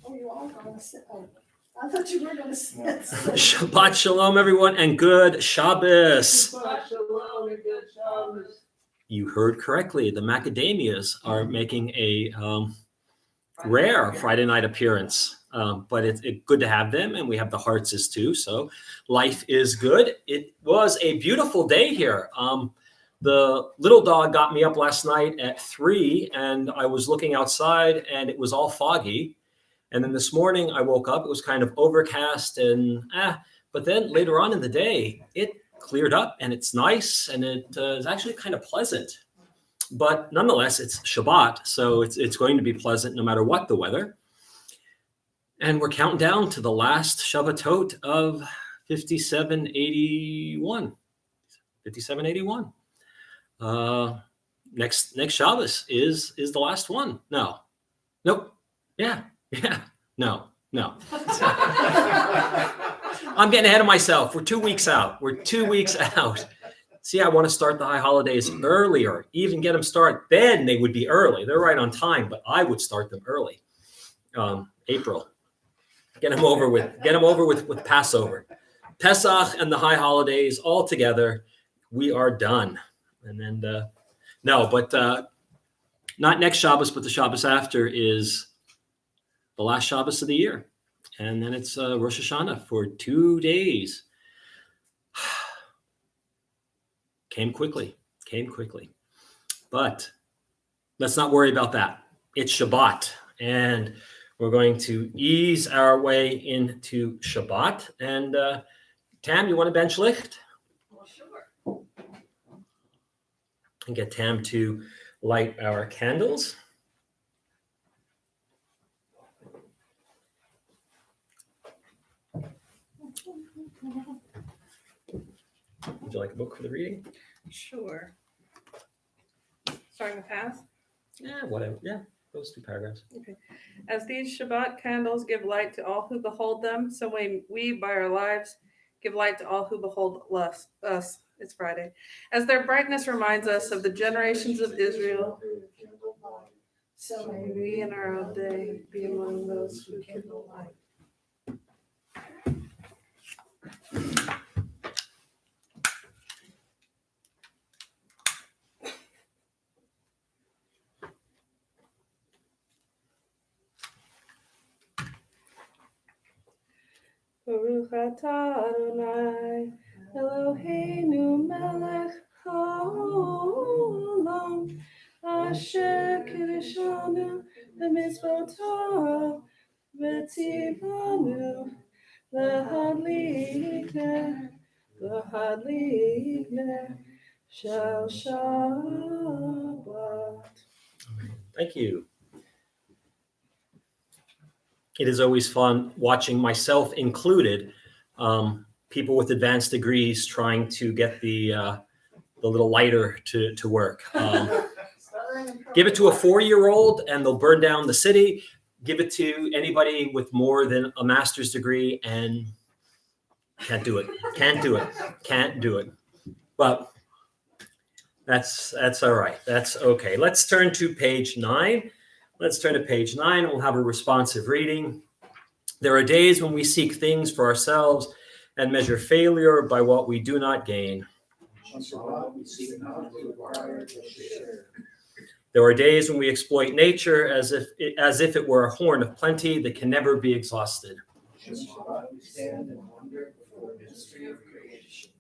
Oh, you all going to sit? Oh, I thought you were going to sit. Shabbat shalom, everyone, and good Shabbos. Shabbat shalom and good Shabbos. You heard correctly. The macadamias are making a rare Friday night appearance, but it's good to have them, and we have the Hartzes too. So life is good. It was a beautiful day here. The little dog got me up last night at 3, and I was looking outside, and it was all foggy. And then this morning I woke up, it was kind of overcast but then later on in the day, it cleared up and it's nice and it is actually kind of pleasant. But nonetheless, it's Shabbat, so it's going to be pleasant no matter what the weather. And we're counting down to the last Shabbatot of 5781. 5781. Next Shabbos is the last one. No. Nope. Yeah. No. I'm getting ahead of myself. We're 2 weeks out. See, I want to start the high holidays earlier, even get them started. Then they would be early. They're right on time, but I would start them early. April. Get them over with Passover. Pesach and the high holidays all together. We are done. And then, not next Shabbos, but the Shabbos after is the last Shabbos of the year. And then it's Rosh Hashanah for 2 days. Came quickly. But let's not worry about that. It's Shabbat. And we're going to ease our way into Shabbat. And Tam, you want to bench lift? Well, sure. And get Tam to light our candles. Would you like a book for the reading? Sure. Starting with Pass? Yeah, whatever. Yeah, those 2 paragraphs. Okay. As these Shabbat candles give light to all who behold them, so we by our lives give light to all who behold us. It's Friday. As their brightness reminds us of the generations of Israel, so may we in our own day be among those who kindle light. Baruch atah Adonai Eloheinu melech haolam asher kiddushanu b'mitzvotav v'tzivanu l'hadlik ner shel Shabbat. Thank you. It is always fun watching myself included, people with advanced degrees trying to get the little lighter to work. Give it to a 4-year-old and they'll burn down the city. Give it to anybody with more than a master's degree and can't do it. But that's all right. That's okay. Let's turn to page 9. And we'll have a responsive reading. There are days when we seek things for ourselves and measure failure by what we do not gain. There are days when we exploit nature as if it were a horn of plenty that can never be exhausted.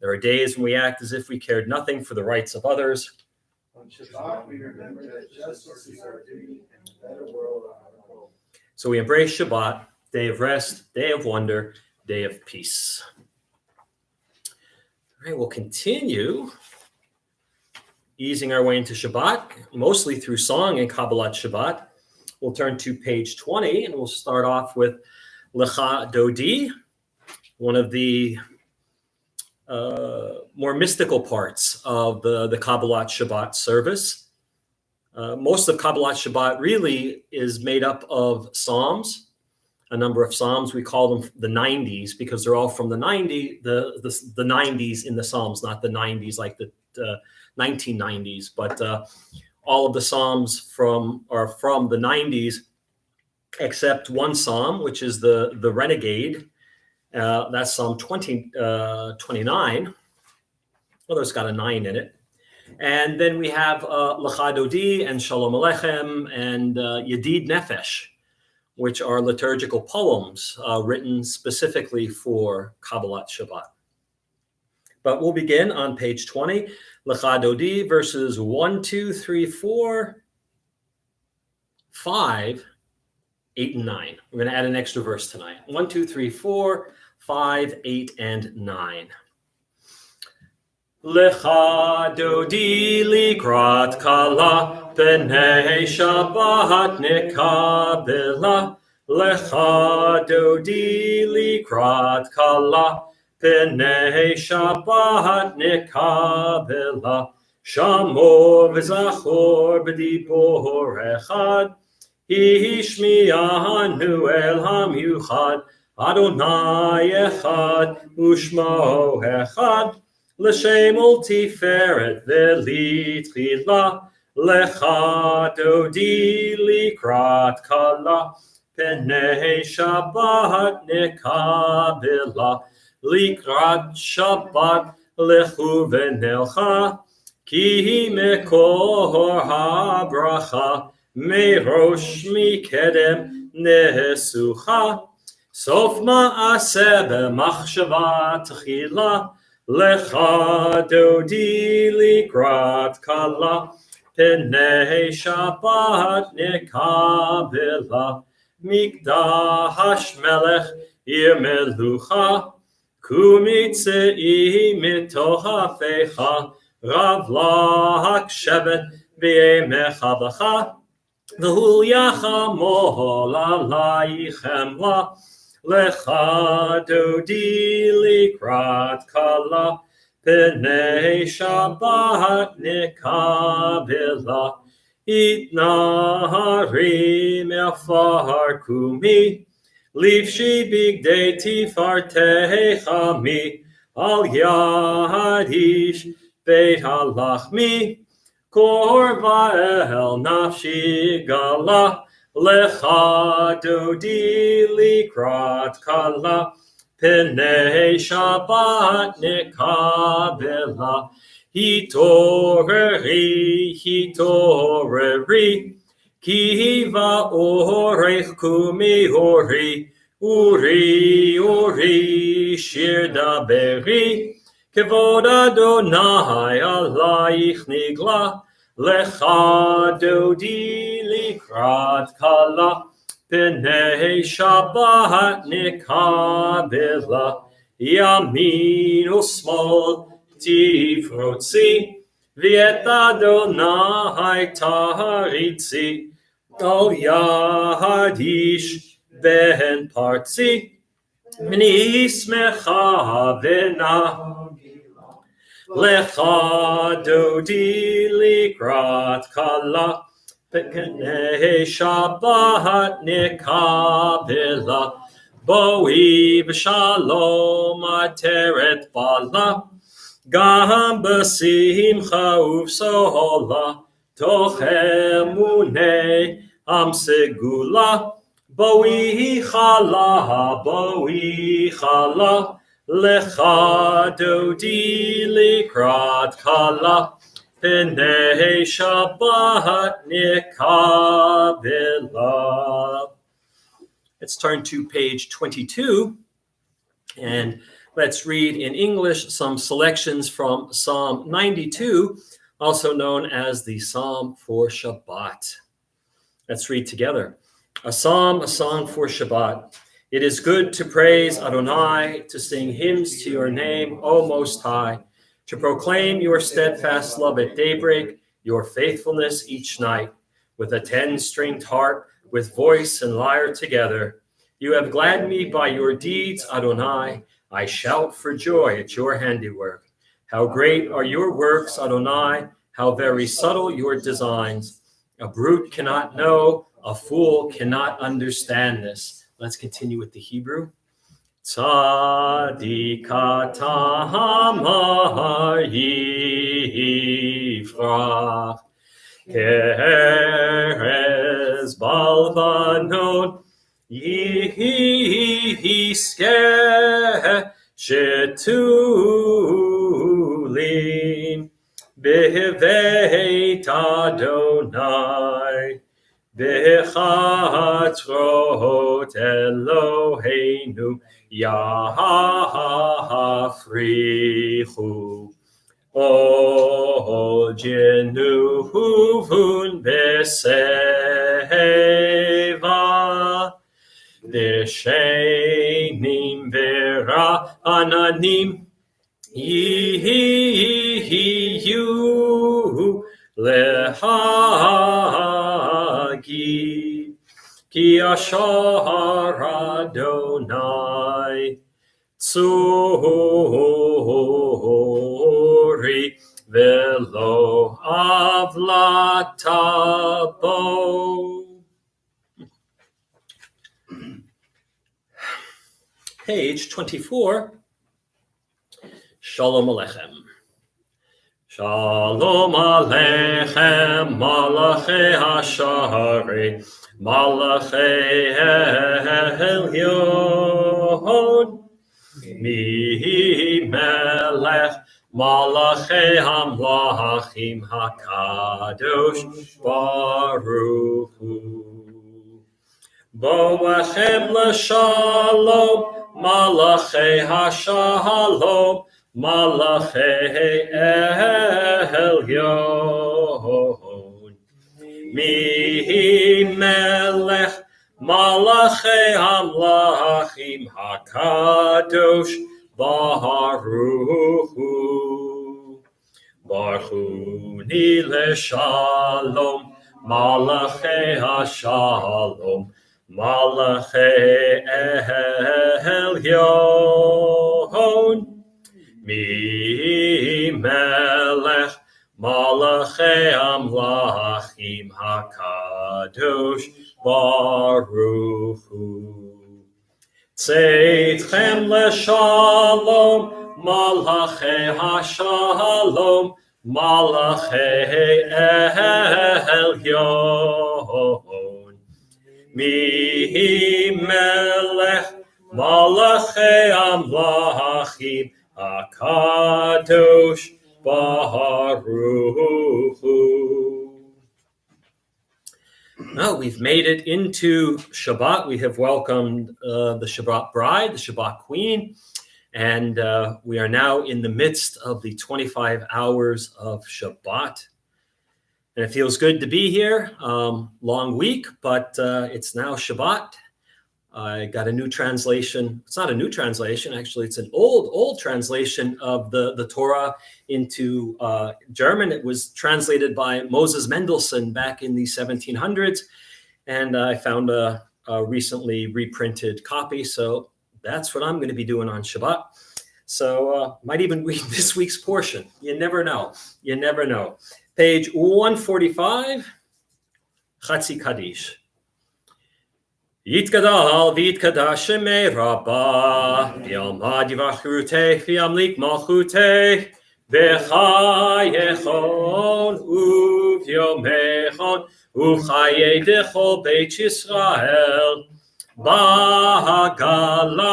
There are days when we act as if we cared nothing for the rights of others. On Shabbat, we remember that justice is our duty and a better world on our own. So we embrace Shabbat, day of rest, day of wonder, day of peace. All right, we'll continue easing our way into Shabbat, mostly through song and Kabbalat Shabbat. We'll turn to page 20, and we'll start off with Lecha Dodi, one of the more mystical parts of the Kabbalat Shabbat service. Most of Kabbalat Shabbat really is made up of psalms, a number of psalms. We call them the 90s because they're all from the 90s in the psalms, not the 90s like the 1990s, but all of the psalms are from the 90s. except one psalm, which is the renegade. That's Psalm 29, although it's got a 9 in it. And then we have Lecha Dodi and Shalom Aleichem and Yedid Nefesh, which are liturgical poems written specifically for Kabbalat Shabbat. But we'll begin on page 20, Lecha Dodi, verses 1, 2, 3, 4, 5, 8, and 9. We're going to add an extra verse tonight. 1, 2, 3, 4, 5, 8, and 9. Lecha Dodi likrat kala, B'nei Shabbat nikabela. Lecha Dodi likrat kala, B'nei Shabbat nikabela. Shamor v'zachor b'dibor echad, Hishmi'anu el hamyuchad, Adonai echad, Ushmo echad. L'shem ultiferet v'litchila, Lecha Dodi likrat kala, B'nei Shabbat nikabela. Likrat Shabbat lechu v'nelcha, Ki mekor habracha, Merosh mikedem nesucha. Sof ma'aseh b'machshava tchila, Lecha Dodi likrat kala, B'nei Shabbat nikabela. Mikdash melech ir melucha, Kumitzei mitohafecha, Rav lahak shevet v'yemecha b'cha, V'hulyacha mohol alaychem la. Lecha Dodi likrat kala, B'nei Shabbat nikabela. Itnaharim elfar kumi, Livshi bigdei tifartecha mi, Al yadish beit halachmi, Korva el nafshi gala. Lecha Dodi likrat kala, B'nei Shabbat nikabela. Hitoreri, Kiva orech kumi ori, Uri, shir daberi, Kevod Adonai alayich nigla. Lecha Dodi likrat kala, B'nei Shabbat nikabela. Yamin u'smol tifrotzi, V'et Adonai taritzi, Al yadish ben partzi, V'nismecha v'na. Lecha Dodi likrat kala, B'nei Shabbat nikabela. Boi v'shalom ateret bala, Gam b'simcha uv'sohola, Toch emunei am segula. Boi chala, Lecha Dodi likrat kala, B'nei Shabbat nikabela. Let's turn to page 22, and let's read in English some selections from Psalm 92, also known as the Psalm for Shabbat. Let's read together. A song for Shabbat. It is good to praise Adonai, to sing hymns to your name, O Most High, to proclaim your steadfast love at daybreak, your faithfulness each night, with a 10-stringed harp, with voice and lyre together. You have gladdened me by your deeds, Adonai. I shout for joy at your handiwork. How great are your works, Adonai, how very subtle your designs. A brute cannot know, a fool cannot understand this. Let's continue with the Hebrew. Tzadika tamar yifrach, Kerez balvanon Yiske Shetulin Beveit Adonai Bechatrot Eloheinu Yahafrichu O Jenuhuvun Beseva V'shenim v'ra'ananim yihiyu lehagi ki ashar Adonai tzuri velo avlatabo. Page 24, Shalom Aleichem. Shalom Aleichem, Malachei Hashari, Malachei Elyon, Mi Melech, Malachei Hamlachim HaKadosh Baruch Hu. Boachem l'shalom, Malachei Hashalom, Malachei Elyon. Mi Melech, Malachei Hamlachim HaKadosh Baruch Hu. Baruchuni l'shalom, Malachei Hashalom, Malachei Elyon. Mi Melech, Malachei Amlachim HaKadosh Baruch Hu. Tzeitchem l'shalom, Malachei Hashalom, Malachei Elyon. Mi Melech, Malachei Amlachim HaKadosh Baruch Hu. Now we've made it into Shabbat. We have welcomed the Shabbat bride, the Shabbat queen, and we are now in the midst of the 25 hours of Shabbat. And it feels good to be here. Long week, but it's now Shabbat. I got a new translation. It's not a new translation, actually. It's an old translation of the Torah into German. It was translated by Moses Mendelssohn back in the 1700s. And I found a recently reprinted copy. So that's what I'm going to be doing on Shabbat. So might even read this week's portion. You never know. You never know. Page 145, Chatzi Kaddish. Yitgadal v'yitkadash shemei Rabbah, v'yalmad yivachrutei, v'yamlik malchutei, v'chayechon u'v'yomechon, u'chayei dechol beit Yisrael, bahagala,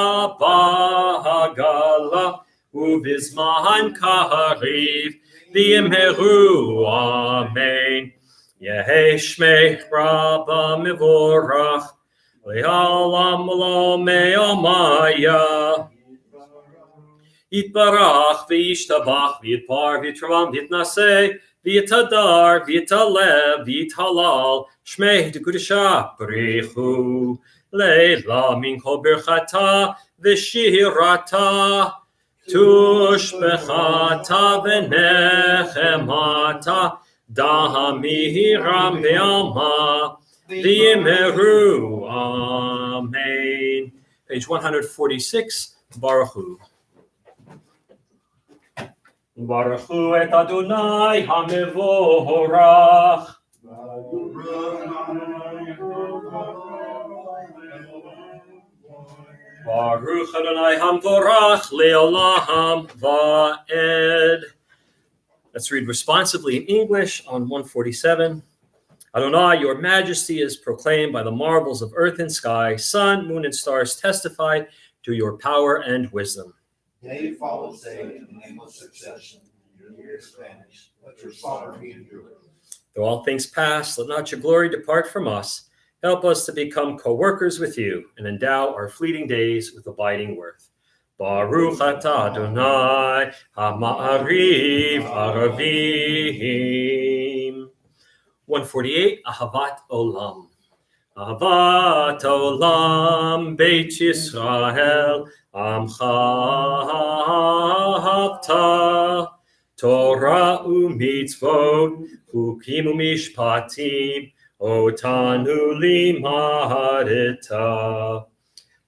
u'vizman kahariv, v'yimheru, amen. Yehi shmei Rabbah mevorach, Le'alam lo me'omaya. Yitbarach v'yishtabach v'yitpar v'yitram v'yitnaseh v'yitadar v'yitalev v'yithalal shmei d'kudusha b'richu le'la min kol birchata v'shirata tushbechata v'nechemata da'amiram ve'alma V'yimeru, amen. Page 146, Baruch Hu. Baruch Hu et Adonai HaMevorach. Baruch Adonai HaMevorach Le'olam Va'ed. Let's read responsively in English on 147. Adonai, your majesty is proclaimed by the marvels of earth and sky. Sun, moon, and stars testify to your power and wisdom. Day follows day in nameless succession. Your years vanish. Let your sovereignty endure. Though all things pass, let not your glory depart from us. Help us to become co-workers with you and endow our fleeting days with abiding worth. Baruch atah Adonai ha'ma'ariv aravim. 148, Ahavat Olam. Ahavat Olam, Beit Yisrael, Amcha Ahavta, Torah u'mitzvot, Chukim u'mishpatim, Otanu limadeta.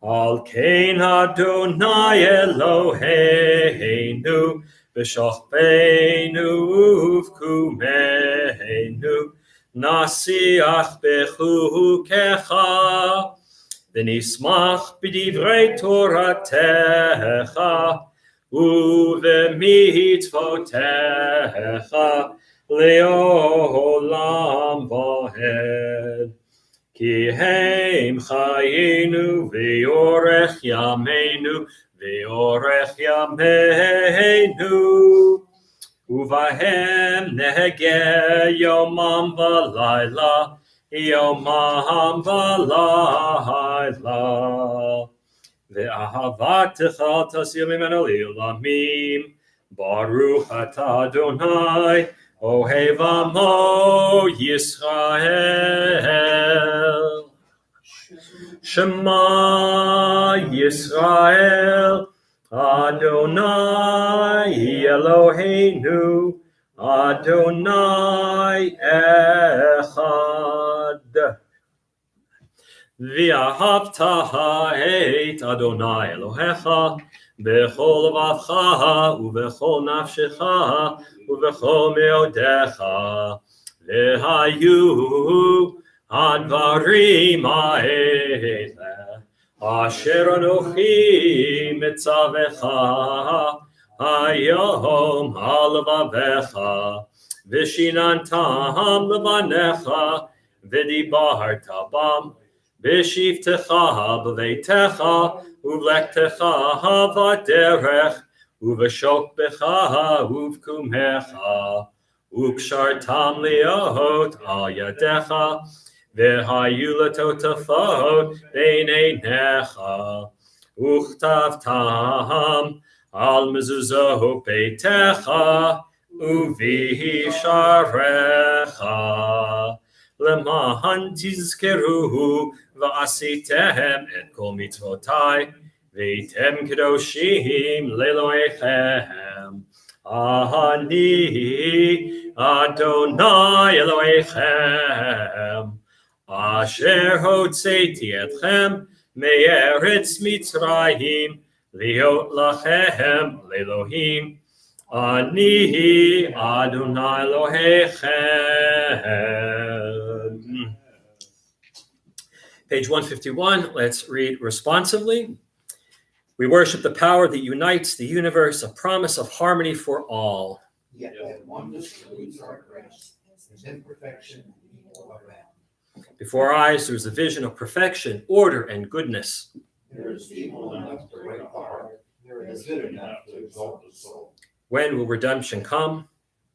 Al kein Adonai Eloheinu, B'shachbeinu uvkumeinu, Nasiach bechukecha, V'nismach b'divrei Toratecha, U'v'mitzvotecha, Le'olam v'ed. Ki heim chayinu v'yorech yameinu v'yorech yameinu uvahem nehege yomam v'layla yomam v'layla ve'ahavatecha tasir mimenu li'olamim Baruch atah Adonai Ohev Amo Yisrael. Shema Yisrael Adonai Eloheinu Adonai Echad. V'ahavta et Adonai Elohecha Bechol levavcha uvechol nafshecha uvechol meodecha lehayu advarim ha'ele asher anochi mitzavecha hayom ha'levavecha v'shinantam levanecha v'dibarta bam v'shivtecha b'veitecha Uvlektecha havaderech, uveshokbecha uvkumecha, ukshartam liot al yadecha, v'hayulatotafot beineinecha, uchtavtam al mezuzot beitecha, uvisharecha, lemahan tizkeruhu, Va'asitem et kol mitzvotai, veitem kedoshim leloechem. Ani Adonai Eloechem, asher hotzeti etchem me'eretz Mitzrayim, liot lachem lelohim. Ani Adonai Elohechem. Page 151, let's read responsively. We worship the power that unites the universe, a promise of harmony for all. Yet that oneness includes our grace, His imperfection, equal of man. Before our eyes, there is a vision of perfection, order, and goodness. There is evil enough to break the heart. There is good enough to exalt the soul. When will redemption come?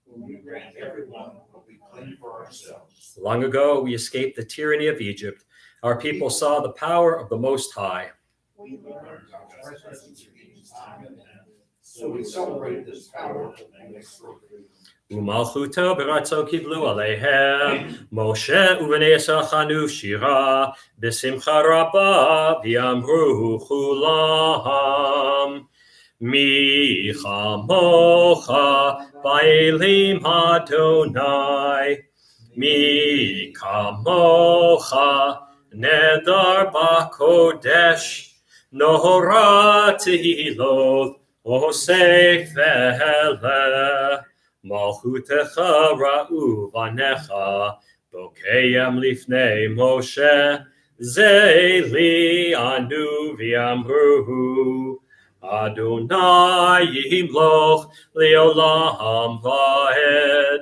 When we grant everyone what we claim for ourselves. Long ago, we escaped the tyranny of Egypt. Our people saw the power of the Most High. We learned God's presence redeems time and end. So we celebrate this power and explore freedom. Umalchuto beratzo kiblu aleihem, Moshe uvenei chanu shira, b'simcha rabba v'yamru chulam. Mi chamocha ba'elim Adonai, mi kamocha Nedar ba'kodesh, nohora tehilot, osef ve'ele, malchutecha ra'u vanecha, bokeyam lifnei Moshe, ze'li anu v'yamru, Adonai yimloch le'olam va'ed,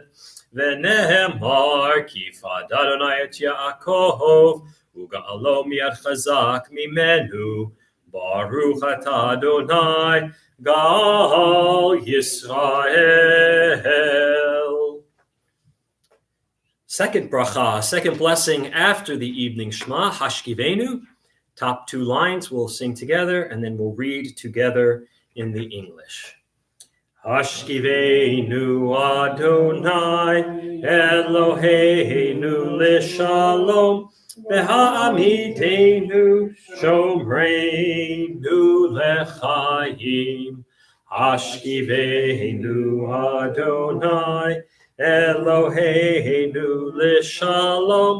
ונאמר כי פד אדוני את יעקב וגאלו מיד חזק ממנו. ברוך אתה אדוני גאל Yisrael. Second bracha, second blessing after the evening Shema, Hashkivenu. Top two lines we'll sing together and then we'll read together in the English. Hashkivenu Adonai Eloheinu l'shalom V'ha'amidenu shomreinu l'chaim. Hashkivenu Adonai Eloheinu l'shalom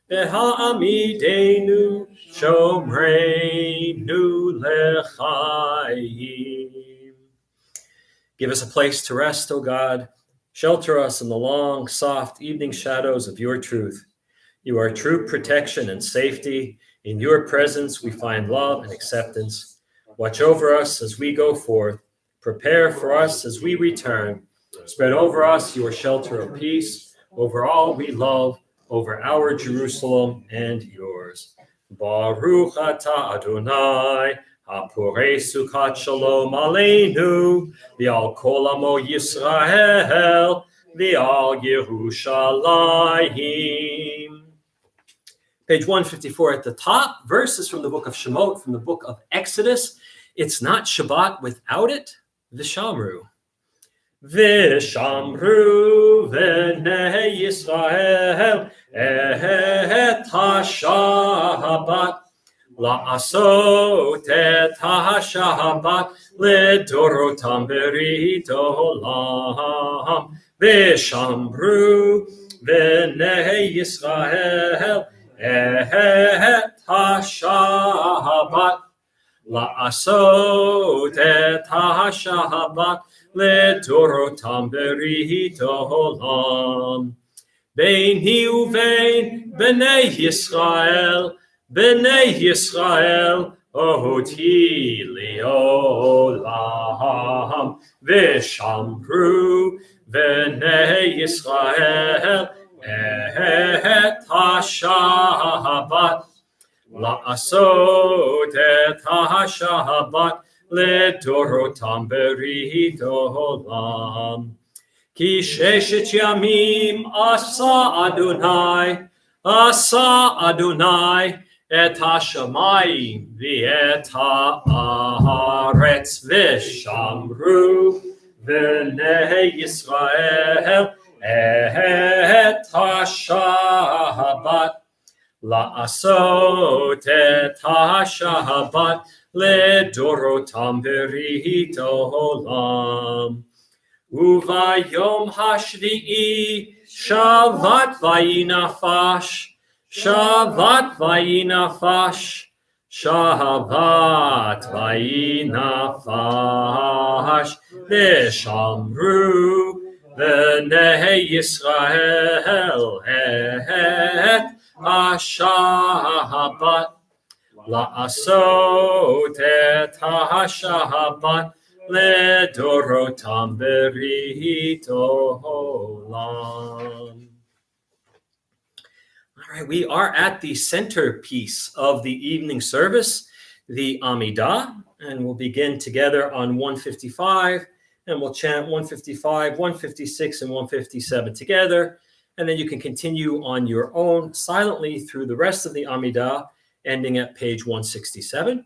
V'ha'amidenu shomreinu l'chaim. Give us a place to rest, O God. Shelter us in the long, soft evening shadows of your truth. You are true protection and safety. In your presence we find love and acceptance. Watch over us as we go forth. Prepare for us as we return. Spread over us your shelter of peace, over all we love, over our Jerusalem and yours. Baruch atah Adonai, Hapurei Sukkot Shalom Aleinu, V'al Kol Amo Yisrael, V'al Yerushalayim. Page 154 at the top, verses from the book of Shemot, from the book of Exodus. It's not Shabbat without it. V'shamru. V'shamru v'nei Yisrael et ha-Shabbat la'asot et ha-Shabbat ledorotam berit olam. V'shamru v'nei Yisrael et ha-Shabbat la'asot et ha-Shabbat ledorotam berit olam. Beini uvein b'nei Yisrael, oti li'olam. V'shamru b'nei Yisrael et ha-Shabbat la'asot et ha-Shabbat ledorotam berit olam. Ki sheshet yamim asa Adonai et ha-shamayim v'et ha'aretz v'shamru v'nei Yisrael et ha-Shabbat la'asot et ha-Shabbat ledorotam berit olam. Uvayom hashvi'i shavat vayinafash v'shamru v'nei Yisrael et ha-Shabbat la'asot et ha-Shabbat ledorotam berit olam. All right, we are at the centerpiece of the evening service, the Amidah, and we'll begin together on 155, and we'll chant 155, 156, and 157 together, and then you can continue on your own silently through the rest of the Amidah, ending at page 167.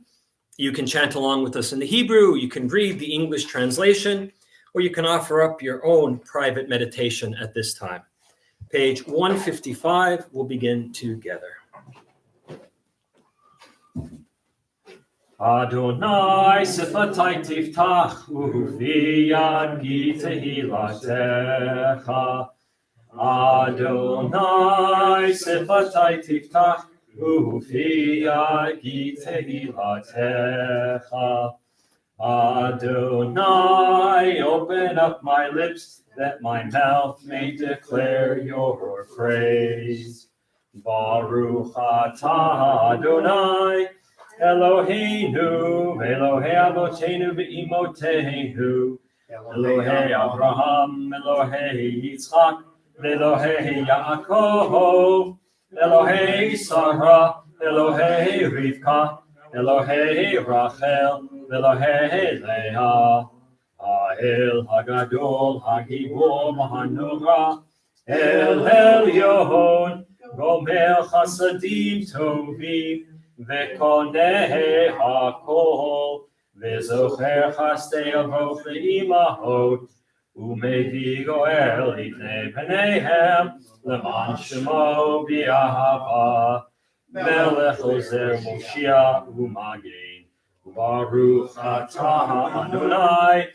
You can chant along with us in the Hebrew, you can read the English translation, or you can offer up your own private meditation at this time. Page 155, we'll begin together. Adonai sifatai tiftach ufi yadgi tehilatecha. Adonai sifatai tiftach ufi yadgi tehilatecha. Adonai, open up my lips, that my mouth may declare your praise. Baruch atah Adonai, Eloheinu, Elohei Avotenu ve'imotenu, Elohei Abraham, Elohei Yitzchak, Elohei Yaakov, Elohei Sarah, Elohei Rivka, Elohei Rachel, Elohei Leah, Ha'el Hagadol, Hagibor, Hanura, El Elyon, Gomer Chasadim Tovim, Vekoneh HaKol, Vezocher Chastei Avot Le'imahot, Umevii Goel Lifnei Pneihem, Leman Shemo B'Ahava, Melech Ozer Moshiach U'Magen, Baruch Atah Adonai,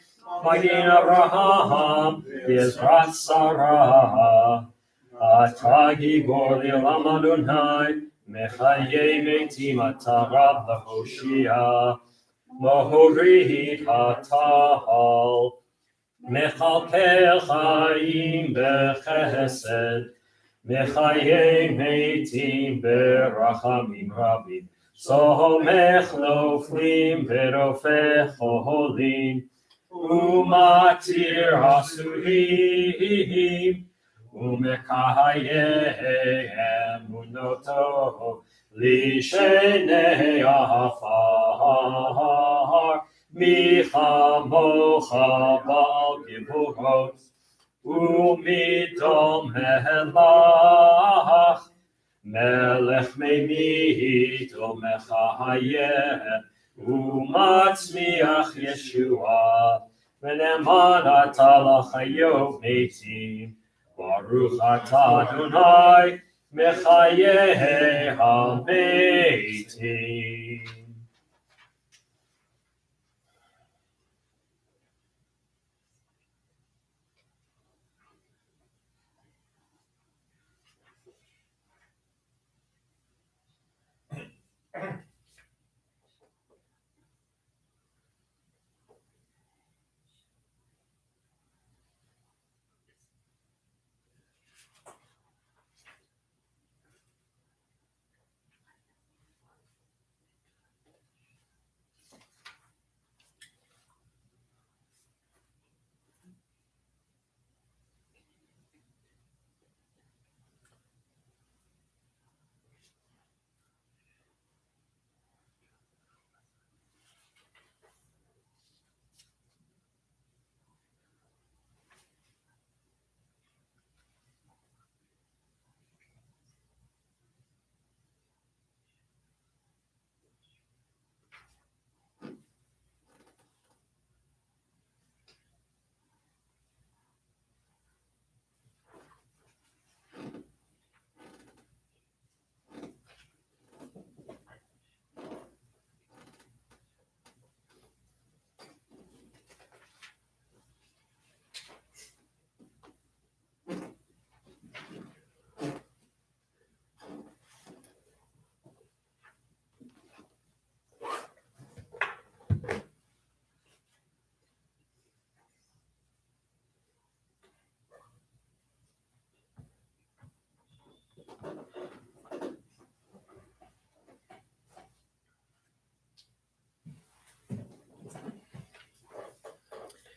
Magen Abraham, Yezrat Sarah, Atah Gibor Le'olam Adonai, Mechaye Metim Atah Rab L'Hoshia, Mohorit Hatahal, Mechalkel Chaim Bechesed, Mechaye Metim Berachamim Rabim, Somech Noflim Verofech Cholim, Umatir Hasurim, Umekahaye Emunoto, Lishenei Afar, Michamocha Bal Gibburot, Umidom Melach, Melech Meimit Umechahayeh, Umatzmiach Yeshua, V'neman Atah L'chayot Meitim, Baruch Atah Adonai, Mechayeh HaMeitim.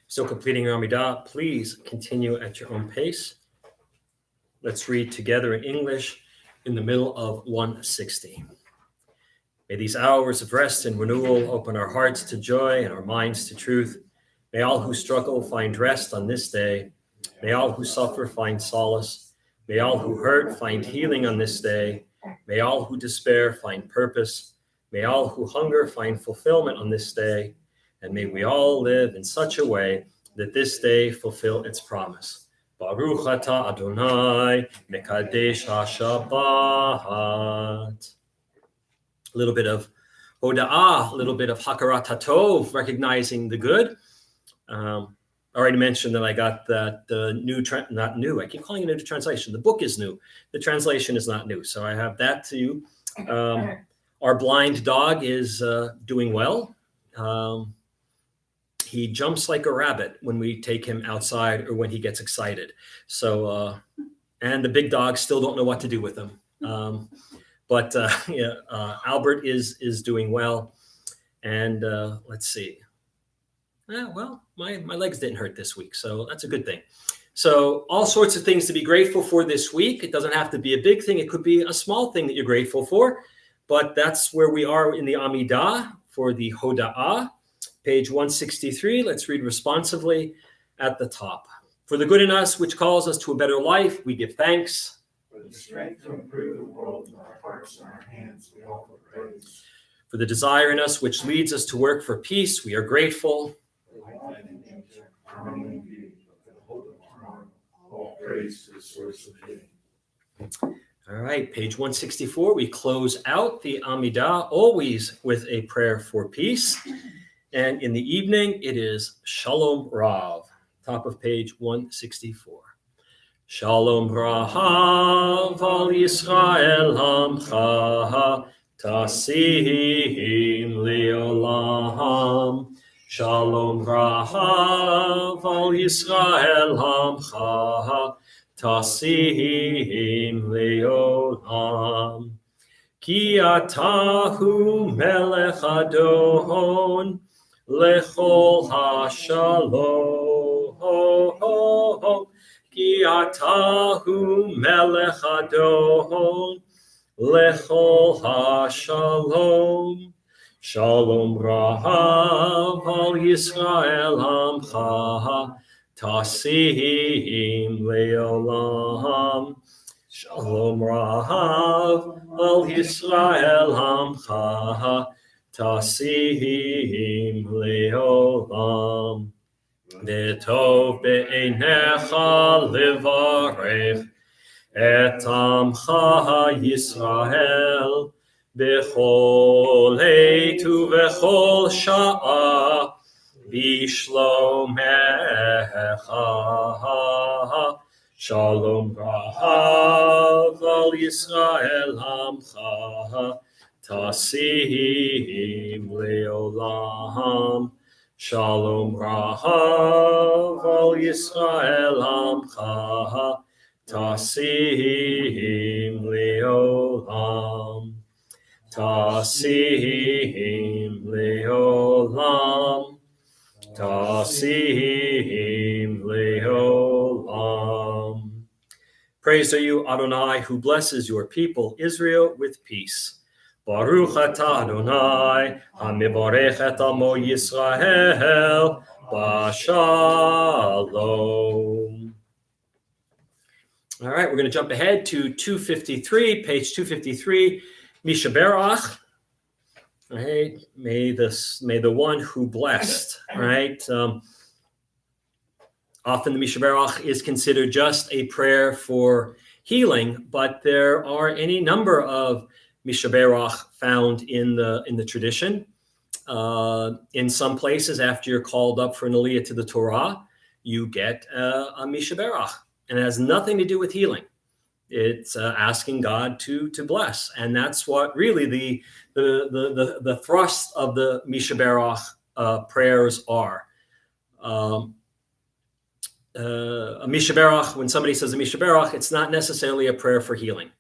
Still completing your Amidah, please continue at your own pace. Let's read together in English in the middle of 160. May these hours of rest and renewal open our hearts to joy and our minds to truth. May all who struggle find rest on this day. May all who suffer find solace. May all who hurt find healing on this day. May all who despair find purpose. May all who hunger find fulfillment on this day. And may we all live in such a way that this day fulfill its promise. Baruch atah Adonai, Mekadesh HaShabbat. A little bit of Hoda'ah, a little bit of Hakarat HaTov, recognizing the good. I already mentioned that I got the new, not new, I keep calling it a new translation. The book is new. The translation is not new. So I have that to you. Our blind dog is doing well. He jumps like a rabbit when we take him outside or when he gets excited. So, and the big dogs still don't know what to do with him. But Albert is doing well. And let's see. Well, my legs didn't hurt this week, so that's a good thing. So all sorts of things to be grateful for this week. It doesn't have to be a big thing. It could be a small thing that you're grateful for. But that's where we are in the Amidah for the Hoda'ah, page 163. Let's read responsively at the top. For the good in us, which calls us to a better life, we give thanks. For the strength to improve the world in our hearts and our hands, we offer praise. For the desire in us, which leads us to work for peace, we are grateful. Life and nature, harmony and beauty, for the hope of tomorrow, all praise to the source of being. All right, page 164, we close out the Amidah, always with a prayer for peace. And in the evening, it is Shalom Rav, top of page 164. Shalom Rav al Yisrael Hamcha, Tasim Leolam. Shalom Rav al Yisrael Hamcha, Tasim Leolam. Ki atahu melech adon lechol hashalom. Ki atahu melech adon lechol hashalom. Shalom Rav al Yisrael Amcha, Tasim Leolam. Shalom Rav al Yisrael Amcha, Tasim Leolam. V'tov be'einecha levarech et Amcha Yisrael b'chol heit u'v'chol sha'a b'shlomecha. Shalom Rav al Yisrael Amcha, Tasim Leolam. Shalom Rav al Yisrael Amcha, Tasim Leolam. Tasim Leolam. Tasim Leolam. Praise are you, Adonai, who blesses your people, Israel, with peace. Baruch atah Adonai, hamiborech et amo Yisrael, b'shalom. All right, we're going to jump ahead to 253, page 253, Misha Berach. All right, may the one who blessed, all right. Often the Misha Berach is considered just a prayer for healing, but there are any number of Misha Berach found in the tradition. In some places, after you're called up for an aliyah to the Torah, you get a Misha Berach, and it has nothing to do with healing. It's asking God to bless, and that's what really the thrust of the Misha Berach prayers are. A Misha Berach, when somebody says a Misha Berach, it's not necessarily a prayer for healing.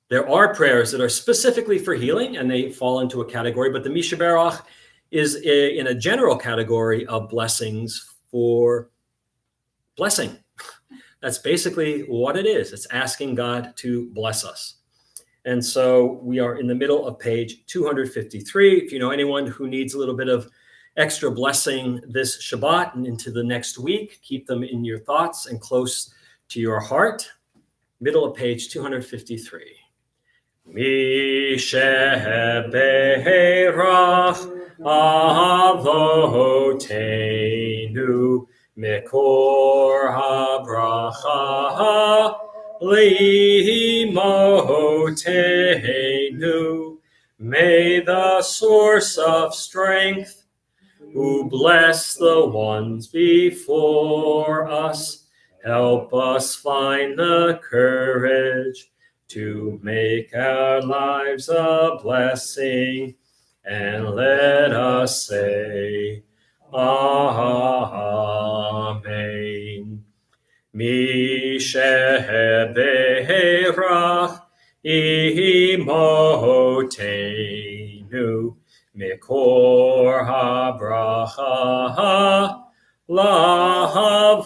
There are prayers that are specifically for healing, and they fall into a category, but the Misha Berach is in a general category of blessings for blessing. That's basically what it is. It's asking God to bless us. And so we are in the middle of page 253. If you know anyone who needs a little bit of extra blessing this Shabbat and into the next week, keep them in your thoughts and close to your heart. Middle of page 253. Misheberach avotenu Mekor habracha li'imotenu. May the source of strength, who bless the ones before us, help us find the courage to make our lives a blessing, and let us say, Amen. Misheberach imotenu Mekor habracha Lahavotenu.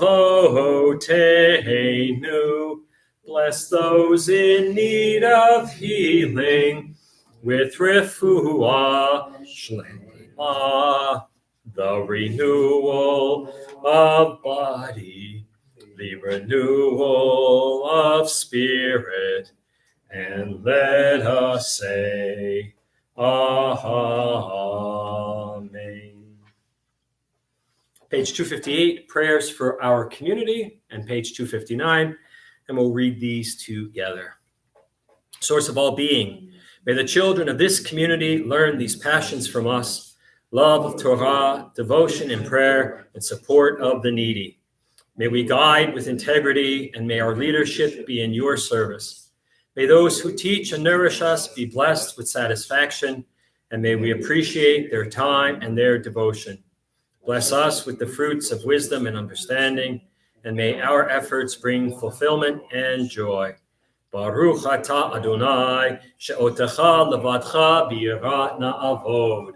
Bless those in need of healing with refuah shlema, the renewal of body, the renewal of spirit, and let us say, Amen. Page 258, prayers for our community, and page 259, and we'll read these together. Source of all being, may the children of this community learn these passions from us: love of Torah, devotion in prayer, and support of the needy. May we guide with integrity, and may our leadership be in your service. May those who teach and nourish us be blessed with satisfaction, and may we appreciate their time and their devotion. Bless us with the fruits of wisdom and understanding, and may our efforts bring fulfillment and joy. Baruch atah Adonai, she'otecha levadcha bi'yirat na'avod.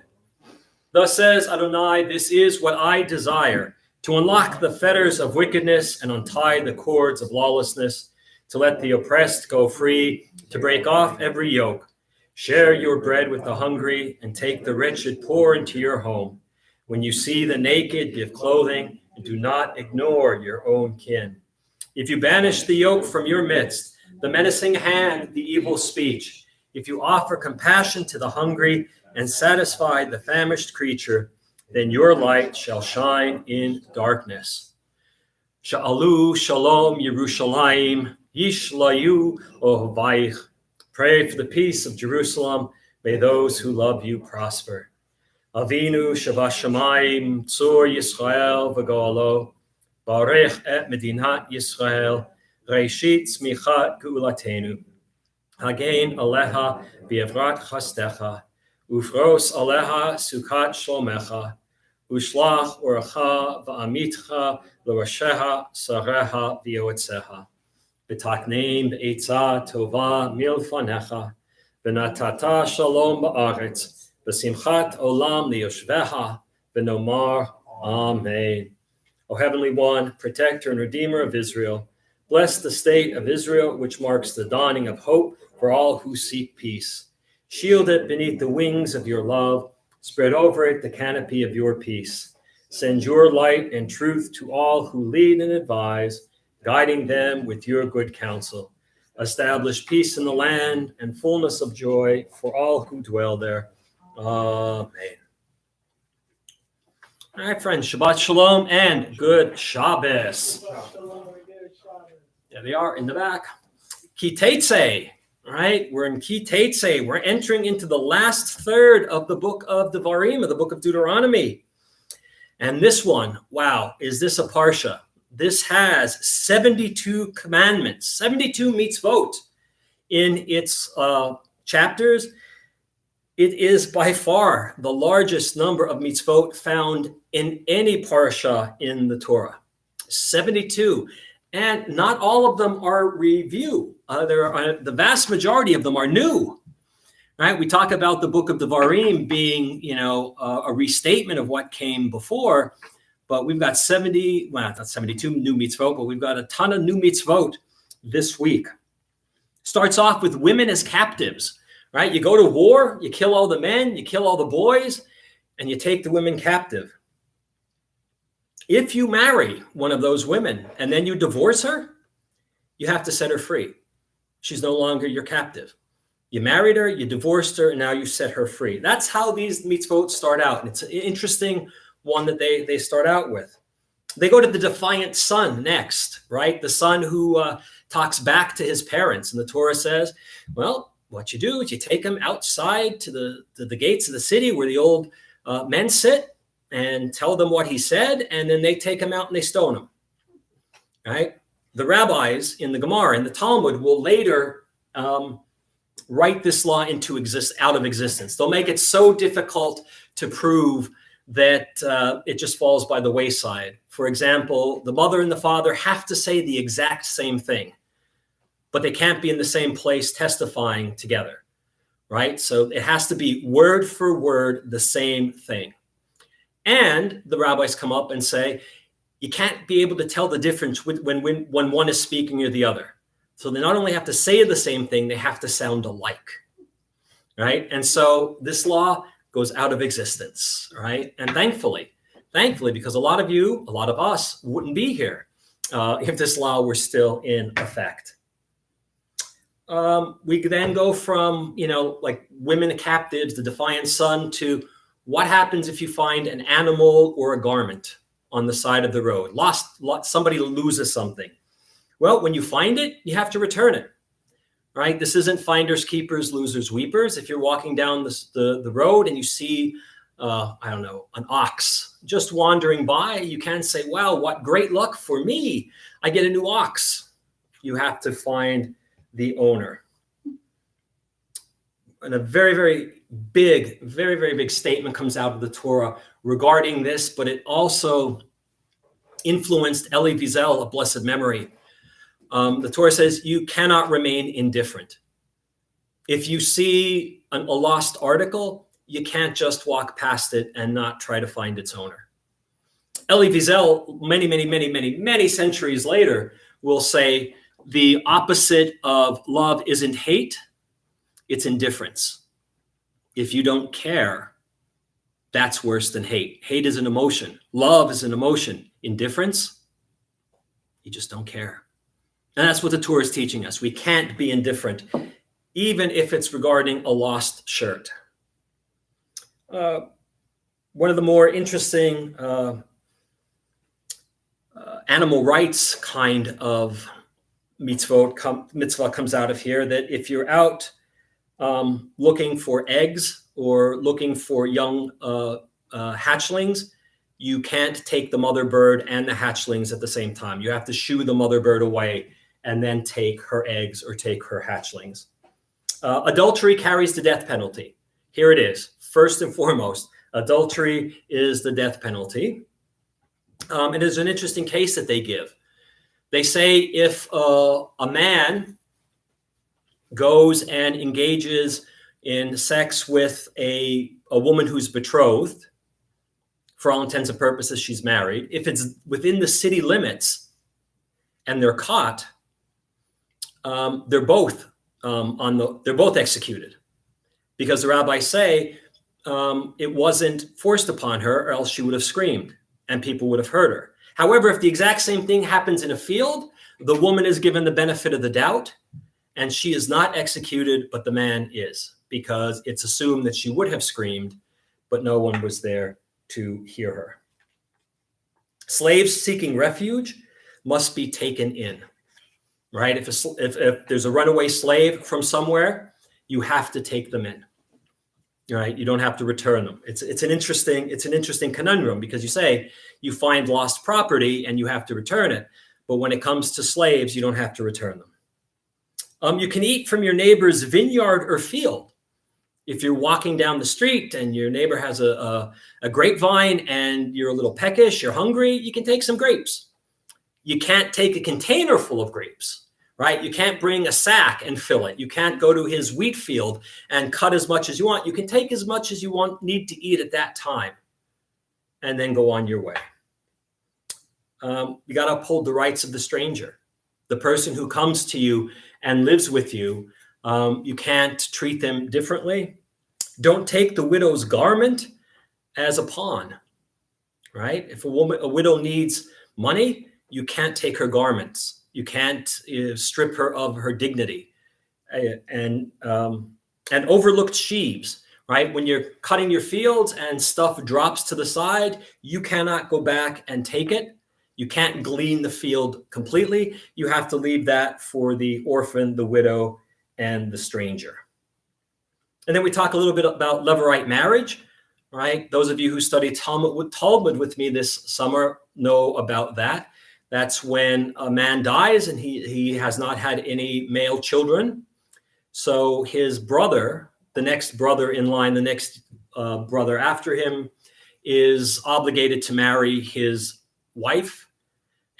Thus says Adonai, this is what I desire, to unlock the fetters of wickedness and untie the cords of lawlessness, to let the oppressed go free, to break off every yoke. Share your bread with the hungry, and take the wretched poor into your home. When you see the naked, give clothing, and do not ignore your own kin. If you banish the yoke from your midst, the menacing hand, the evil speech, if you offer compassion to the hungry and satisfy the famished creature, then your light shall shine in darkness. Sha'alu shalom Yerushalayim, yishlayu ohavayich. Pray for the peace of Jerusalem. May those who love you prosper. Avinu Shabashamayim, Tzur Yisrael v'Goalo, Barech et Medinat Yisrael, Reishit Tzmichat Geulatenu. Hagein Aleha B'Evrat Chastecha, Ufros Aleha Sukat Shlomecha, Ushlach Oracha V'Amitcha L'Rasheha Sareha V'Yoetzeha. V'Takneim B'Eitzah Tova Milfanecha, V'Natata Shalom Ba'aretz, V'Simchat Olam Liyoshveha, V'Nomar Amen. O Heavenly One, Protector and Redeemer of Israel, bless the state of Israel, which marks the dawning of hope for all who seek peace. Shield it beneath the wings of your love. Spread over it the canopy of your peace. Send your light and truth to all who lead and advise, guiding them with your good counsel. Establish peace in the land and fullness of joy for all who dwell there. Amen. All right, friends, Shabbat Shalom and good Shabbos. There they are in the back. Ki Tetzei, right? We're in Ki Tetzei. We're entering into the last third of the book of Devarim, of the book of Deuteronomy. And this one, wow, is this a parsha? This has 72 commandments, 72 mitzvot in its chapters. It is by far the largest number of mitzvot found in any parsha in the Torah. 72. And not all of them are review. The vast majority of them are new. Right? We talk about the book of Devarim being, a restatement of what came before, but we've got 72 new mitzvot, but we've got a ton of new mitzvot this week. Starts off with women as captives. Right? You go to war, you kill all the men, you kill all the boys, and you take the women captive. If you marry one of those women and then you divorce her, you have to set her free. She's no longer your captive. You married her, you divorced her, and now you set her free. That's how these mitzvot start out. And it's an interesting one that they start out with. They go to the defiant son next, right? The son who talks back to his parents. And the Torah says, well, what you do is you take him outside to the gates of the city where the old men sit and tell them what he said, and then they take him out and they stone him, right? The rabbis in the Gemara and the Talmud will later write this law out of existence. They'll make it so difficult to prove that it just falls by the wayside. For example, the mother and the father have to say the exact same thing, but they can't be in the same place testifying together, right? So it has to be word for word the same thing. And the rabbis come up and say, you can't be able to tell the difference when one is speaking or the other. So they not only have to say the same thing, they have to sound alike, right? And so this law goes out of existence, right? And thankfully, because a lot of us wouldn't be here if this law were still in effect. We could then go from, like women captives, the defiant son, to what happens if you find an animal or a garment on the side of the road. Somebody loses something. Well, when you find it, you have to return it, right? This isn't finders, keepers, losers, weepers. If you're walking down the road and you see, an ox just wandering by, you can't say, wow, what great luck for me. I get a new ox. You have to find the owner. And a very, very big statement comes out of the Torah regarding this, but it also influenced Elie Wiesel of blessed memory. The Torah says you cannot remain indifferent. If you see a lost article, you can't just walk past it and not try to find its owner. Elie Wiesel, many centuries later, will say the opposite of love isn't hate, it's indifference. If you don't care, that's worse than hate. Hate is an emotion. Love is an emotion. Indifference, you just don't care. And that's what the Torah is teaching us. We can't be indifferent, even if it's regarding a lost shirt. One of the more interesting animal rights kind of mitzvah comes out of here, that if you're out looking for eggs or looking for young hatchlings, you can't take the mother bird and the hatchlings at the same time. You have to shoo the mother bird away and then take her eggs or take her hatchlings. Adultery carries the death penalty. Here it is. First and foremost, adultery is the death penalty. It is an interesting case that they give. They say if a man goes and engages in sex with a woman who's betrothed, for all intents and purposes, she's married. If it's within the city limits and they're caught, they're both executed, because the rabbis say it wasn't forced upon her, or else she would have screamed and people would have heard her. However, if the exact same thing happens in a field, the woman is given the benefit of the doubt and she is not executed, but the man is, because it's assumed that she would have screamed, but no one was there to hear her. Slaves seeking refuge must be taken in, right? If there's a runaway slave from somewhere, you have to take them in, right? You don't have to return them. It's an interesting conundrum, because you say you find lost property and you have to return it, but when it comes to slaves, you don't have to return them. You can eat from your neighbor's vineyard or field. If you're walking down the street and your neighbor has a grapevine and you're a little peckish, you're hungry, you can take some grapes. You can't take a container full of grapes, right? You can't bring a sack and fill it. You can't go to his wheat field and cut as much as you want. You can take as much as you need to eat at that time and then go on your way. You got to uphold the rights of the stranger, the person who comes to you and lives with you. You can't treat them differently. Don't take the widow's garment as a pawn, right? If a widow needs money, you can't take her garments. You can't strip her of her dignity. And overlooked sheaves, right? When you're cutting your fields and stuff drops to the side, you cannot go back and take it. You can't glean the field completely. You have to leave that for the orphan, the widow, and the stranger. And then we talk a little bit about levirate marriage, right? Those of you who study Talmud with me this summer know about that. That's when a man dies and he has not had any male children. So his brother, the next brother in line, the next brother after him, is obligated to marry his wife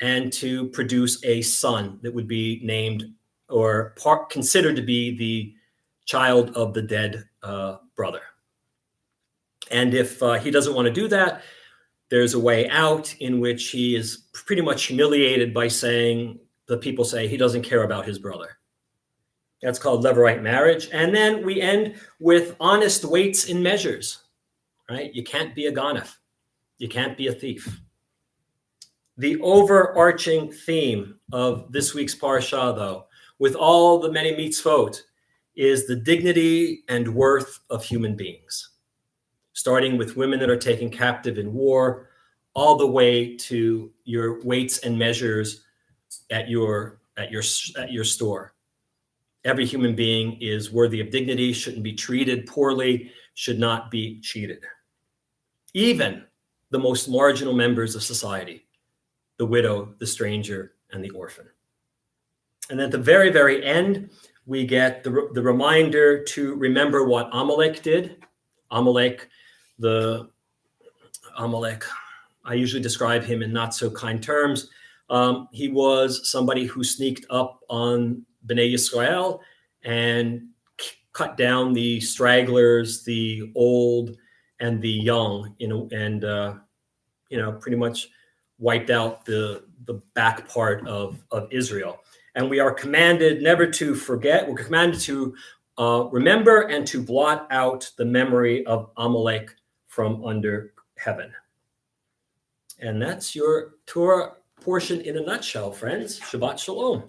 and to produce a son that would be named or considered to be the child of the dead brother. And if he doesn't want to do that, there's a way out in which he is pretty much humiliated by saying, the people say he doesn't care about his brother. That's called Levirate marriage. And then we end with honest weights and measures, right? You can't be a ganef. You can't be a thief. The overarching theme of this week's parsha, though, with all the many mitzvot, is the dignity and worth of human beings, starting with women that are taken captive in war, all the way to your weights and measures at your store. Every human being is worthy of dignity, shouldn't be treated poorly, should not be cheated. Even the most marginal members of society, the widow, the stranger, and the orphan. And at the very, very end, we get the reminder to remember what Amalek did. Amalek, I usually describe him in not so kind terms. He was somebody who sneaked up on Bnei Yisrael and cut down the stragglers, the old and the young, and pretty much wiped out the back part of Israel. And we are commanded never to forget. We're commanded to remember and to blot out the memory of Amalek from under heaven. And that's your Torah portion in a nutshell, friends. Shabbat Shalom.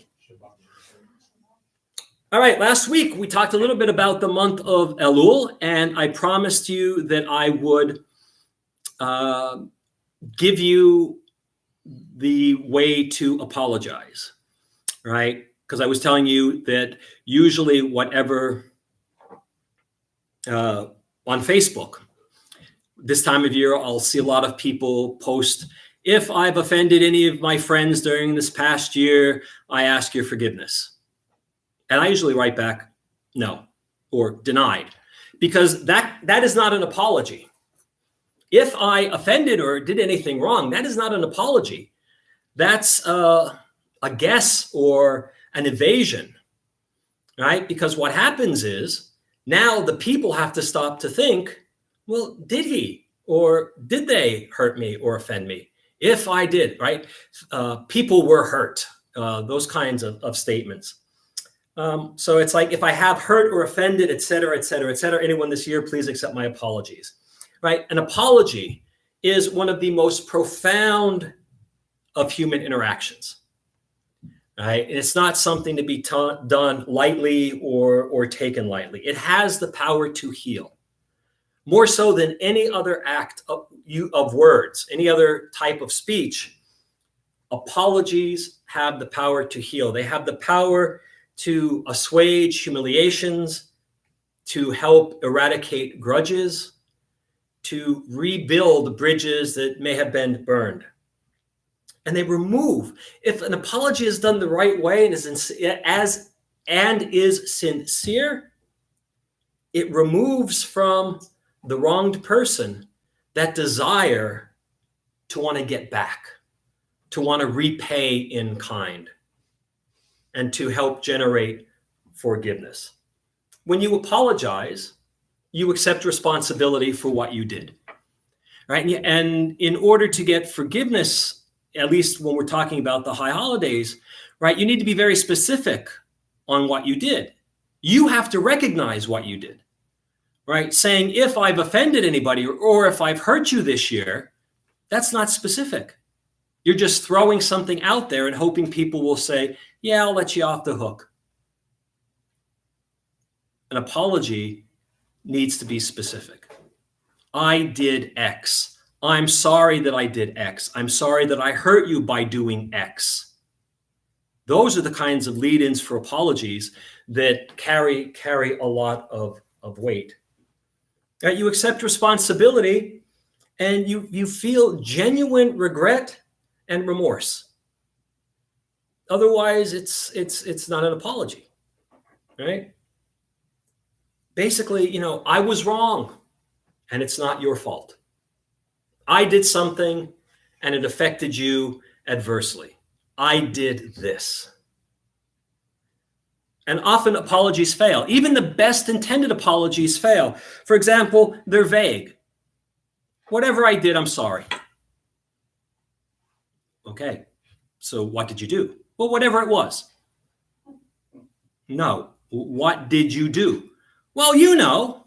All right, last week we talked a little bit about the month of Elul, and I promised you that I would give you the way to apologize, right? Because I was telling you that usually whatever on Facebook, this time of year, I'll see a lot of people post, if I've offended any of my friends during this past year, I ask your forgiveness. And I usually write back, no, or denied, because that is not an apology. If I offended or did anything wrong, that is not an apology. That's a guess or an evasion, right? Because what happens is now the people have to stop to think, well, did he or did they hurt me or offend me? If I did, right? People were hurt, those kinds of statements. So it's like, if I have hurt or offended, et cetera, anyone this year, please accept my apologies, right? An apology is one of the most profound of human interactions, right? And it's not something to be done lightly or taken lightly. It has the power to heal, more so than any other act of words, any other type of speech. Apologies have the power to heal. They have the power to assuage humiliations, to help eradicate grudges, to rebuild bridges that may have been burned. And they remove, if an apology is done the right way and is sincere, it removes from the wronged person that desire to want to get back, to want to repay in kind, and to help generate forgiveness. When you apologize, you accept responsibility for what you did, right? And in order to get forgiveness, at least when we're talking about the high holidays, right, you need to be very specific on what you did. You have to recognize what you did, right? Saying, if I've offended anybody or if I've hurt you this year, that's not specific. You're just throwing something out there and hoping people will say, yeah, I'll let you off the hook. An apology needs to be specific. I did X. I'm sorry that I did X. I'm sorry that I hurt you by doing X. Those are the kinds of lead-ins for apologies that carry a lot of weight. You accept responsibility and you feel genuine regret and remorse. Otherwise, it's not an apology, right? Basically, I was wrong and it's not your fault. I did something and it affected you adversely. I did this. And often apologies fail. Even the best intended apologies fail. For example, they're vague. Whatever I did, I'm sorry. Okay, so what did you do? Well, whatever it was. No, what did you do? Well, you know.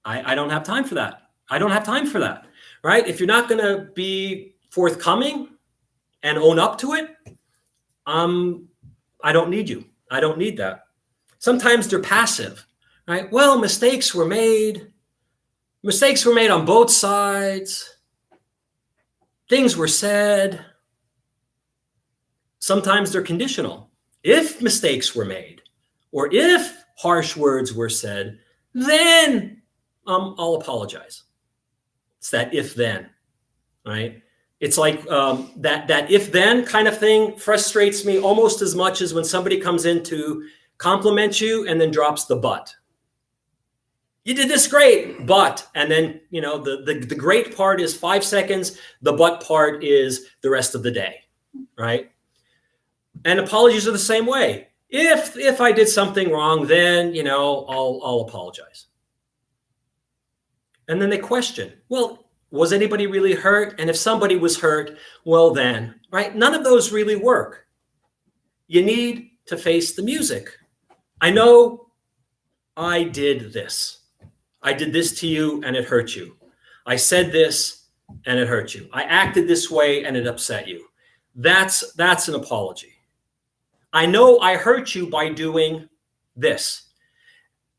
I don't have time for that. I don't have time for that, right? If you're not going to be forthcoming and own up to it, I don't need you. I don't need that. Sometimes they're passive, right? Well, mistakes were made. Mistakes were made on both sides. Things were said. Sometimes they're conditional. If mistakes were made, or if harsh words were said, then I'll apologize. It's that if then, right? It's like that if then kind of thing frustrates me almost as much as when somebody comes in to compliment you and then drops the but. You did this great, but, and then, you know, the great part is 5 seconds. The but part is the rest of the day, right? And apologies are the same way. If I did something wrong, then, you know, I'll apologize. And then they question, well, was anybody really hurt? And if somebody was hurt, well then, right? None of those really work. You need to face the music. I know I did this. I did this to you and it hurt you. I said this and it hurt you. I acted this way and it upset you. That's an apology. I know I hurt you by doing this.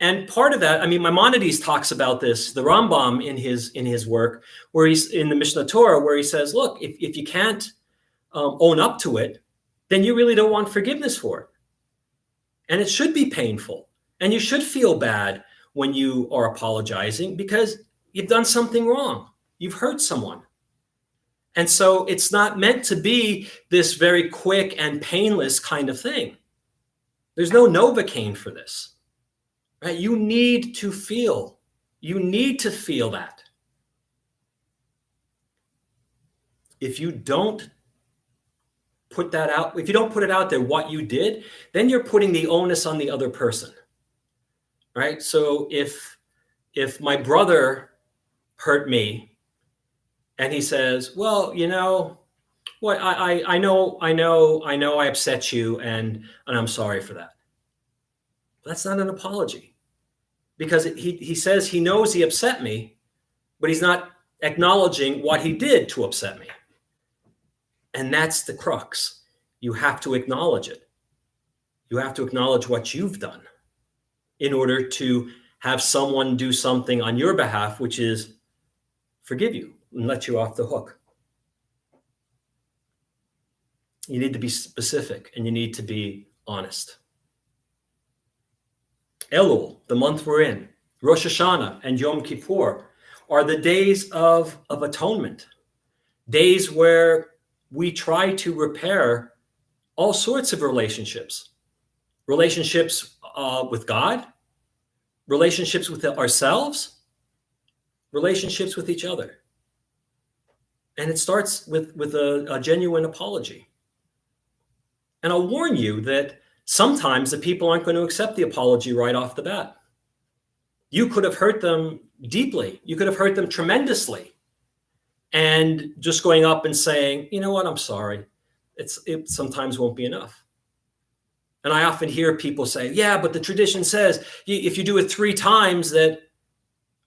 And part of that, I mean, Maimonides talks about this, the Rambam in his work, where he's in the Mishnah Torah, where he says, look, if you can't own up to it, then you really don't want forgiveness for it. And it should be painful. And you should feel bad when you are apologizing because you've done something wrong. You've hurt someone. And so it's not meant to be this very quick and painless kind of thing. There's no Novocaine for this. Right? You need to feel that. If you don't put that out, if you don't put it out there, what you did, then you're putting the onus on the other person, right? So if my brother hurt me and he says, well, you know, what, I know I upset you and I'm sorry for that. That's not an apology. Because he says he knows he upset me, but he's not acknowledging what he did to upset me. And that's the crux. You have to acknowledge it. You have to acknowledge what you've done in order to have someone do something on your behalf, which is forgive you and let you off the hook. You need to be specific and you need to be honest. Elul, the month we're in, Rosh Hashanah and Yom Kippur are the days of atonement, days where we try to repair all sorts of relationships with God, relationships with ourselves, relationships with each other. And it starts with a genuine apology. And I'll warn you that sometimes the people aren't going to accept the apology right off the bat. You could have hurt them deeply. You could have hurt them tremendously. And just going up and saying, you know what, I'm sorry. It sometimes won't be enough. And I often hear people say, yeah, but the tradition says if you do it 3 times that,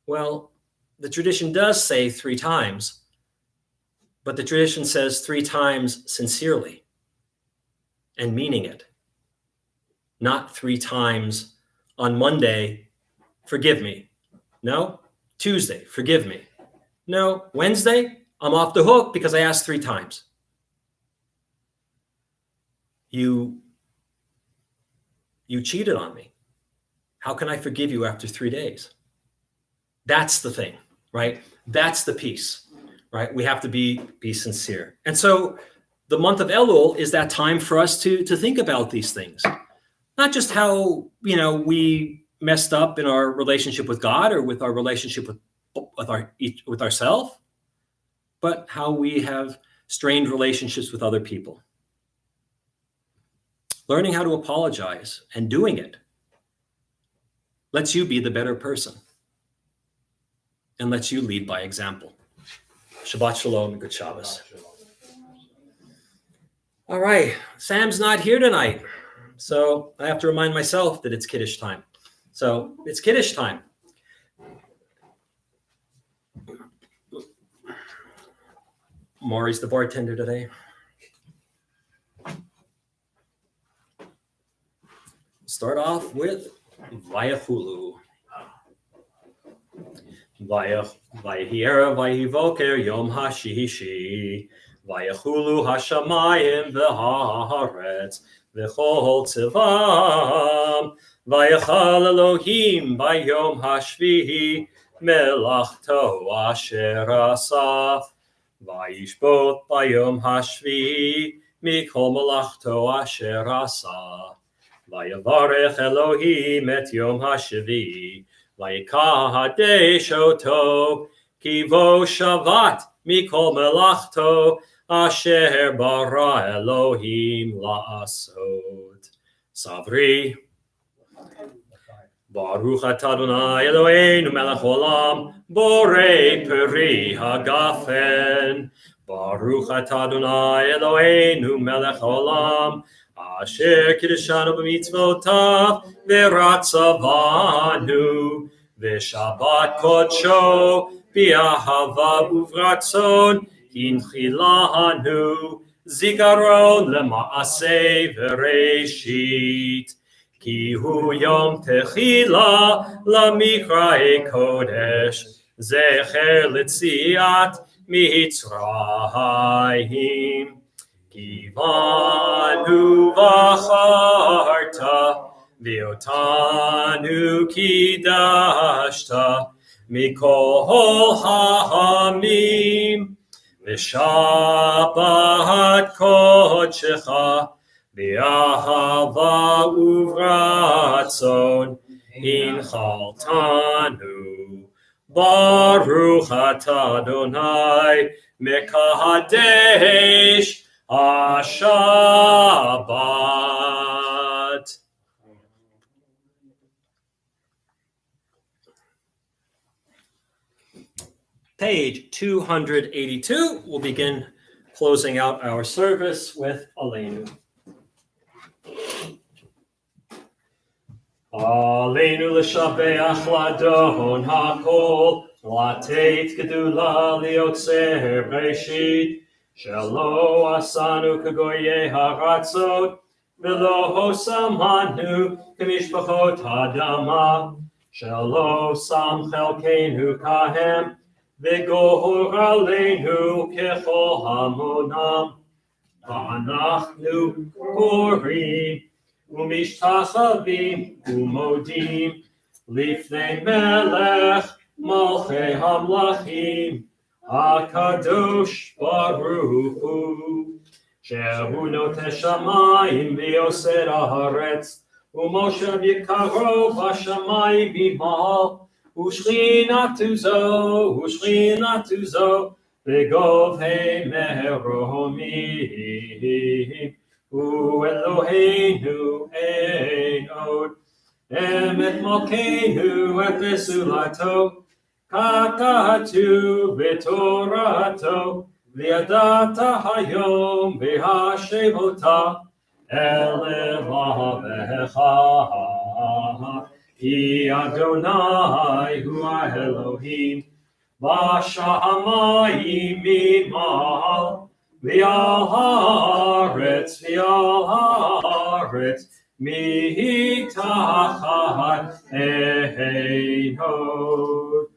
well, the tradition does say 3 times, but the tradition says 3 times sincerely and meaning it. Not 3 times on Monday, forgive me. No, Tuesday, forgive me. No, Wednesday, I'm off the hook because I asked 3 times. You cheated on me. How can I forgive you after 3 days? That's the thing, right? That's the piece, right? We have to be sincere. And so the month of Elul is that time for us to think about these things. Not just how, we messed up in our relationship with God or with our relationship with ourselves, but how we have strained relationships with other people. Learning how to apologize and doing it lets you be the better person and lets you lead by example. Shabbat shalom and good Shabbos. Shabbat shalom. All right, Sam's not here tonight, so I have to remind myself that it's Kiddush time. So it's Kiddush time. Maury's the bartender today. Start off with Vayachulu. Vayihera vayivoker yom hashishi. Vayachulu hashamayim v'haaretz v'chol tzivam. Vayachal Elohim bayom hashvihi melachto asher asaf. Vayishbot bayom hashvihi mikol melachto asher asaf. Vayavarech Elohim et yom hashvihi. Vayikadesh oto kivo shavat mikol melachto asher bara Elohim la'asot. Savri. Baruch atah Adonai Eloheinu melech olam borei peri hagafen. Baruch atah Adonai Eloheinu melech olam asher kiddushanu b'mitzvotav v'ratzavanu v'shabbat kodsho b'ahava uvratzon hinchilanu zikaron lema'aseh v'reshit ki hu yom techila lamikra'e kodesh zecher letziat mitzrayim. Kivanu v'acharta, v'otanu kidashta, mikol ha'amim, v'shabbat kodshecha, v'ahava uvratzon, hinchaltanu. Baruch atah Adonai, mekadesh Shabbat. Page 282. We'll begin closing out our service with Aleinu. Aleinu l'shabeach ladon hakol, lateit gedula liotzer breshit. Shelo asanu kagoye haratzot, velo hosamanu kamishpachot hadama. Shelo sam chelkeinu kahem, v'gohor aleinu kechol hamonam. V'anachnu korim, umishtachavim, umodim, lifnei melech, malchei hamlachim. HaKadosh Baruch Hu, Shehu Noteh Shamayim v'Yosed Haaretz, U'Moshev Yikaro B'Shamayim B'Mal, U'Shchinatu Zo, V'Govhei Meromim, U'Eloheinu Ein Od, Emet Malkeinu Efes Ulato, Kakatu v'torato v'yadata hayom v'hashevota elevavecha ki Adonai hu Elohim v'shamayim mimal v'al haaretz mitachat einod.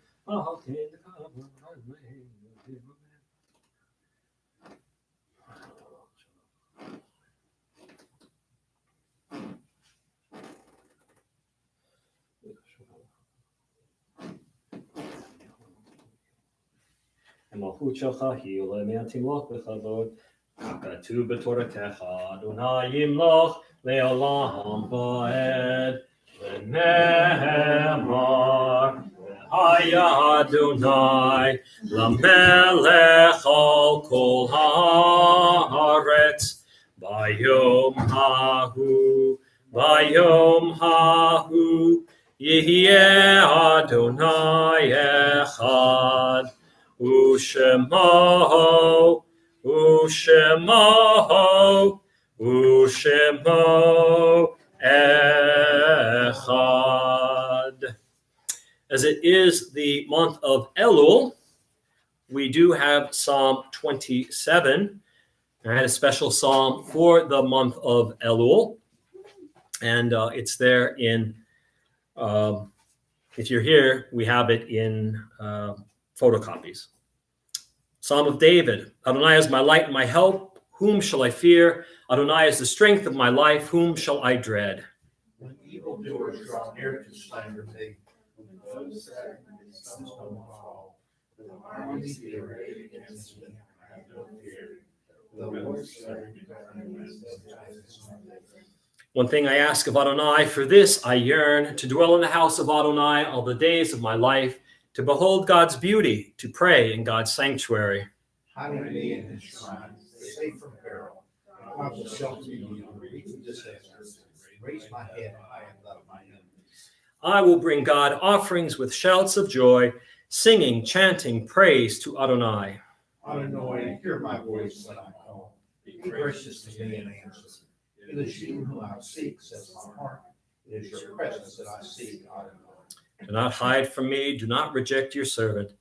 המלכות שלך היא לעולם תמלוך בכבוד. ככתוב בתורתך, אדוני ימלוך לעולם ועד. ונאמר, היה אדוני למלך על כל הארץ. ביום ההוא יהיה אדוני אחד. ושמו Ushemo Echad. As it is the month of Elul, we do have Psalm 27. I had a special psalm for the month of Elul, and it's there in, if you're here, we have it in photocopies. Psalm of David. Adonai is my light and my help. Whom shall I fear? Adonai is the strength of my life. Whom shall I dread? When evildoers draw near to slander me, those that stumble fall, the armies be arrayed against me, I have no fear. The worst One thing I ask of Adonai, for this I yearn, to dwell in the house of Adonai all the days of my life, to behold God's beauty, to pray in God's sanctuary. hiding me in his shrine, safe from peril. I will shelter you from grief disasters. Raise my head high above my enemies. I will bring God offerings with shouts of joy, singing, chanting praise to Adonai. Adonai, hear my voice when I call. Be gracious to me and answer. It is you whom I seek, says my heart. It is your presence that I seek, Adonai. Do not hide from me. Do not reject your servant.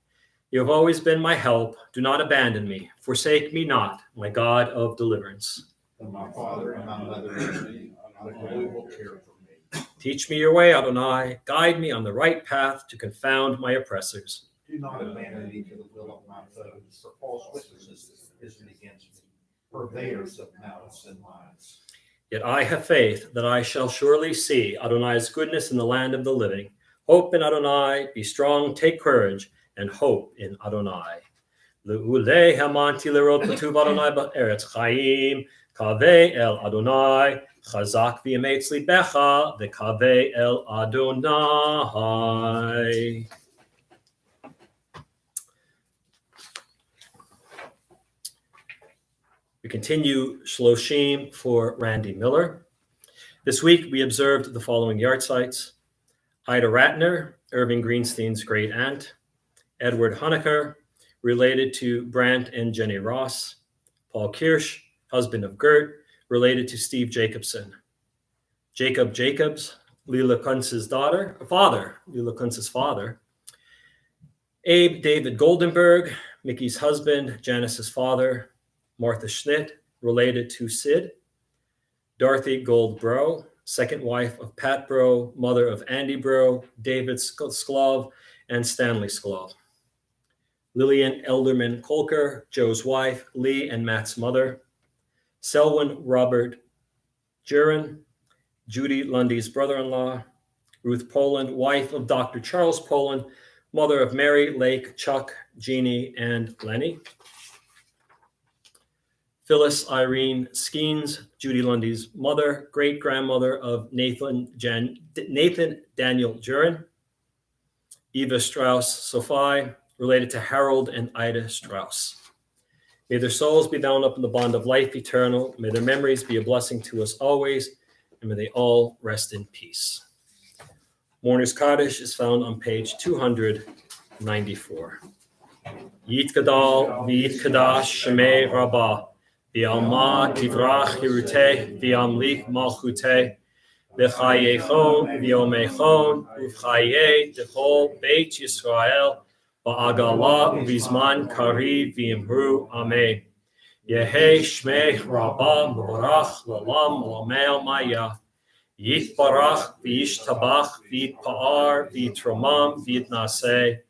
You have always been my help. Do not abandon me. Forsake me not, my God of deliverance. And my father and my mother and me, Adonai will care for me. Teach me your way, Adonai. Guide me on the right path to confound my oppressors. Do not abandon me to the will of my foes, for false witnesses risen against me, purveyors of malice and lies. Yet I have faith that I shall surely see Adonai's goodness in the land of the living. Hope in Adonai, be strong, take courage, and hope in Adonai. Le'ulei hamanti lerot b'tuv Adonai ba'eretz chayim, kaveh el Adonai, chazak v'yametz libecha, v'kaveh el Adonai. We continue Shloshim for Randy Miller. This week we observed the following yahrzeits: Ida Ratner, Irving Greenstein's great aunt; Edward Honecker, related to Brant and Jenny Ross; Paul Kirsch, husband of Gert, related to Steve Jacobson; Jacob Jacobs, Lila Kuntz's father; Abe David Goldenberg, Mickey's husband, Janice's father; Martha Schnitt, related to Sid; Dorothy Gold Bro, second wife of Pat Bro, mother of Andy Bro, David Sklov, and Stanley Sklov; Lillian Elderman Kolker, Joe's wife, Lee and Matt's mother; Selwyn Robert Jurin, Judy Lundy's brother-in-law; Ruth Poland, wife of Dr. Charles Poland, mother of Mary, Lake, Chuck, Jeannie, and Lenny; Phyllis Irene Skeens, Judy Lundy's mother, great-grandmother of Nathan Daniel Jurin; Eva Strauss Sophie, related to Harold and Ida Strauss. May their souls be bound up in the bond of life eternal. May their memories be a blessing to us always, and may they all rest in peace. Mourner's Kaddish is found on page 294. Yit Gadal, V'yit Kadash, Shemei Rabbah, V'alma Tivrach Hiruteh, V'amlik Malchuteh, V'chayechon, V'omechon, V'chaye Dechol Beit Yisrael, V'agala V'zman Kari V'imru Amen. Yehe Shmei Rabbah M'orach L'olam L'omel Maya. Yitbarach V'yishtabach V'yitpa'ar V'yitromam V'yitnaseh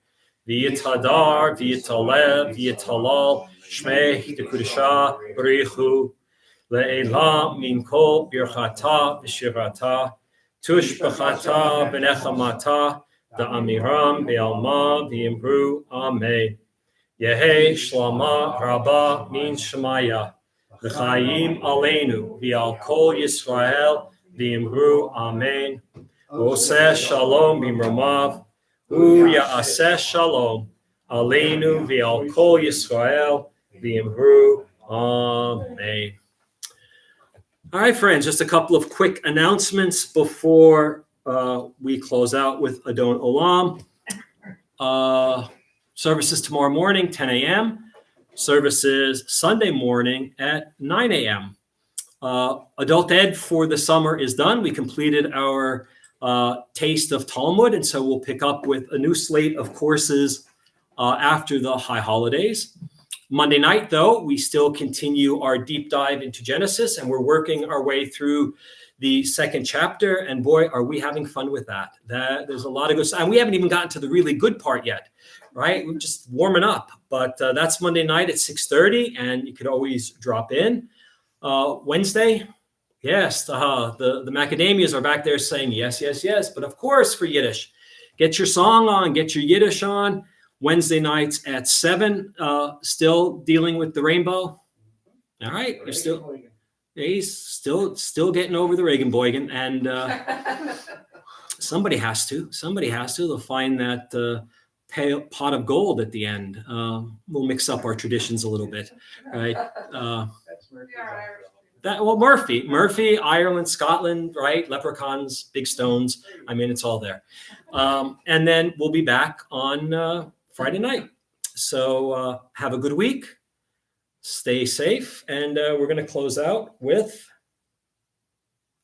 V'yithadar V'yitalev V'yitalal Shmei Dekudesha B'richu Le'elam Min Kol Birchata V'shirata Tush B'chata V'nechamata Da'amiram Be'alma V'yimru Amen. Yehe Shlama Rabba Min Shemaya V'chayim Aleinu V'al Kol Yisrael V'imru Amen. Oseh Shalom B'mromav Ya'aseh Shalom Aleinu V'al Kol Yisrael V'imru Amen. All right, friends, just a couple of quick announcements before we close out with Adon Olam. Services tomorrow morning, 10 a.m. services Sunday morning at 9 a.m. Adult Ed for the summer is done. We completed our taste of Talmud, and so we'll pick up with a new slate of courses after the high holidays. Monday night, though, we still continue our deep dive into Genesis, and we're working our way through the second chapter. And boy, are we having fun with that. There's a lot of good stuff. And we haven't even gotten to the really good part yet, right? We're just warming up. But that's Monday night at 6:30, and you could always drop in. Wednesday, yes, the macadamias are back there saying yes, yes, yes. But of course, for Yiddish, get your song on, get your Yiddish on. Wednesday nights at 7, still dealing with the rainbow. All right, he's still getting over the Regenbogen, and somebody has to. They'll find that pot of gold at the end. We'll mix up our traditions a little bit, right? Murphy, Ireland, Scotland, right? Leprechauns, big stones. I mean, it's all there. And then we'll be back on Friday night. So have a good week. Stay safe. And we're going to close out with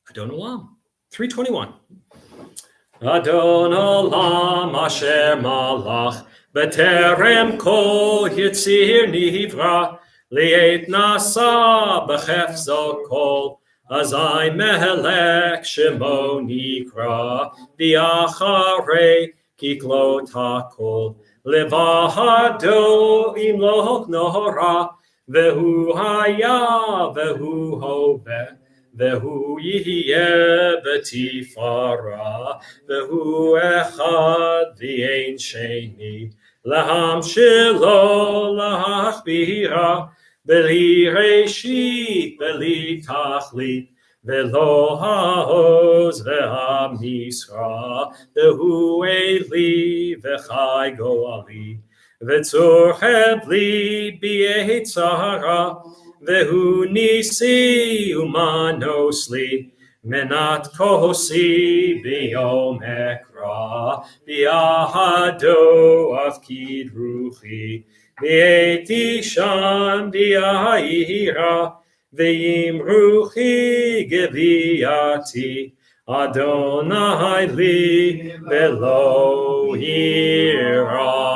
Adon Olam, 321. Adon Olam asher malach b'terem kol yitzir nivra li'et nasa b'chefzo kol azai mehelek shemo nikra v'acharei kiklot hakol levahado imloch nora vehu haya vehu hoveh vehu yihye b'tifara vehu echad v'ein sheni להמשילו להכבירה בלי ראשית בלי תכלית ולא העוז והמשרה והוא אלי וחי גואלי וצור חבלי ביעי צרה והוא ניסי ומנוס לי מנת כוסי ביום אקרא ביהדו אפקיד רוחי והייתי שם ביהירה ועם רוחי גוויעתי אדוני לי ולא יירא.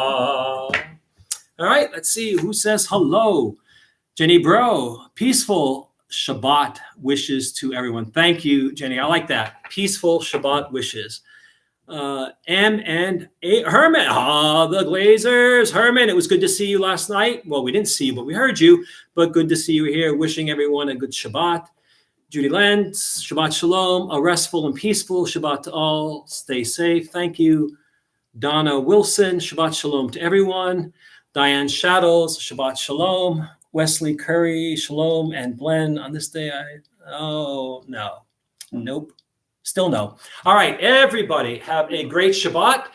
All right, let's see who says hello. Jenny Bro, peaceful Shabbat wishes to everyone. Thank you, Jenny. I like that. Peaceful Shabbat wishes. M and A, Herman. The Glazers. Herman, it was good to see you last night. Well, we didn't see you, but we heard you. But good to see you here. Wishing everyone a good Shabbat. Judy Lentz, Shabbat Shalom. A restful and peaceful Shabbat to all. Stay safe. Thank you. Donna Wilson, Shabbat Shalom to everyone. Diane Shadows, Shabbat Shalom. Wesley Curry, Shalom, and Glenn on this day. Nope. Still no. All right, everybody, have a great Shabbat.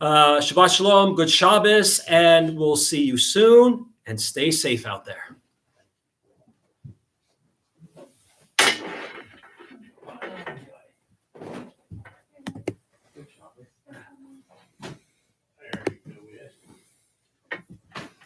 Shabbat Shalom, good Shabbos, and we'll see you soon. And stay safe out there.